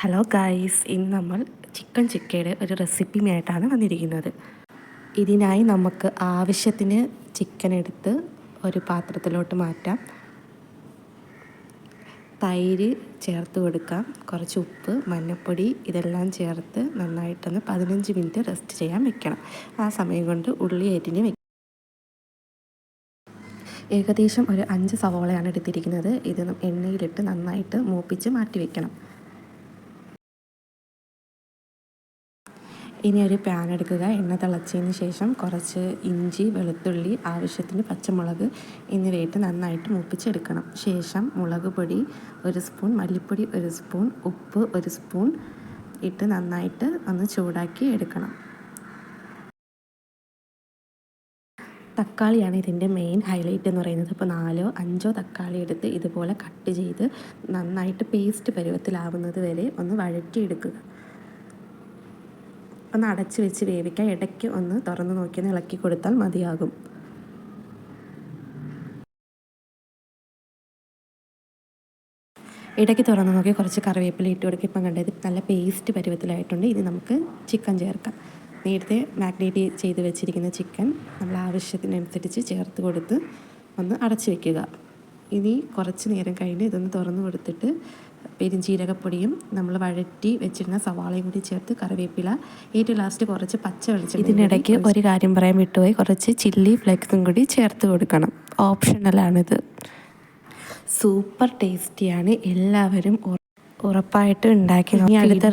Hello guys, ഇന്ന് നമ്മൾ chicken ചിക്കയുടെ ഒരു റെസിപ്പിയുമായിട്ടാണ് വന്നിരിക്കുന്നത്. ഇതിനായി നമുക്ക് ആവശ്യത്തിന് ചിക്കൻ എടുത്ത് ഒരു പാത്രത്തിലോട്ട് മാറ്റാം. തൈര് ചേർത്ത് കൊടുക്കാം, കുറച്ച് ഉപ്പ്, മഞ്ഞൾപ്പൊടി ഇതെല്ലാം ചേർത്ത് നന്നായിട്ടൊന്ന് 15 മിനിറ്റ് റെസ്റ്റ് ചെയ്യാൻ വെക്കണം. ആ സമയം കൊണ്ട് ഉള്ളി അരിഞ്ഞ് വെക്കണം. ഏകദേശം ഒരു 5 സവോളയാണ് എടുത്തിരിക്കുന്നത്. ഇത് എണ്ണയിലിട്ട് നന്നായിട്ട് മൂപ്പിച്ച് മാറ്റി വെക്കണം. ഇനി ഒരു പാൻ എടുക്കുക. എണ്ണ തിളച്ചതിന് ശേഷം കുറച്ച് ഇഞ്ചി, വെളുത്തുള്ളി, ആവശ്യത്തിന് പച്ചമുളക് എന്നിവയിട്ട് നന്നായിട്ട് മൂപ്പിച്ചെടുക്കണം. ശേഷം മുളക് പൊടി 1 സ്പൂൺ, മല്ലിപ്പൊടി 1 സ്പൂൺ, ഉപ്പ് 1 സ്പൂൺ ഇട്ട് നന്നായിട്ട് ഒന്ന് ചൂടാക്കി എടുക്കണം. തക്കാളിയാണ് ഇതിൻ്റെ മെയിൻ ഹൈലൈറ്റ് എന്ന് പറയുന്നത്. ഇപ്പോൾ 4-5 തക്കാളി എടുത്ത് ഇതുപോലെ കട്ട് ചെയ്ത് നന്നായിട്ട് പേസ്റ്റ് പരുവത്തിലാവുന്നത് വരെ ഒന്ന് വഴറ്റിയെടുക്കുക. ഒന്ന് അടച്ച് വെച്ച് വേവിക്കുക. ഇടയ്ക്ക് ഒന്ന് തുറന്ന് നോക്കിയൊന്ന് ഇളക്കി കൊടുത്താൽ മതിയാകും. ഇടയ്ക്ക് തുറന്ന് നോക്കി കുറച്ച് കറിവേപ്പില ഇട്ട് കൊടുക്കുക. ഇപ്പം കണ്ടത് നല്ല പേസ്റ്റ് പരുവത്തിലായിട്ടുണ്ട്. ഇത് നമുക്ക് ചിക്കൻ ചേർക്കാം. നേരത്തെ മാഗ്നേറ്റ് ചെയ്ത് വെച്ചിരിക്കുന്ന ചിക്കൻ നമ്മൾ ആവശ്യത്തിനനുസരിച്ച് ചേർത്ത് കൊടുത്ത് ഒന്ന് അടച്ച് വെക്കുക. ഇനി കുറച്ച് നേരം കഴിഞ്ഞ് ഇതൊന്ന് തുറന്ന് കൊടുത്തിട്ട് പെരുംജീരകപ്പൊടിയും നമ്മൾ വഴറ്റി വെച്ചിരുന്ന സവാളയും കൂടി ചേർത്ത് കറിവേപ്പില, ഏറ്റവും ലാസ്റ്റ് കുറച്ച് പച്ച വെളിച്ചെണ്ണ. ഇതിനിടയ്ക്ക് ഒരു കാര്യം പറയാൻ വിട്ടുപോയി, കുറച്ച് ചില്ലി ഫ്ലേക്സും കൂടി ചേർത്ത് കൊടുക്കണം. ഓപ്ഷണലാണിത്. സൂപ്പർ ടേസ്റ്റിയാണ്. എല്ലാവരും ഉറപ്പായിട്ടും ഉണ്ടാക്കി നോക്കി. അടുത്ത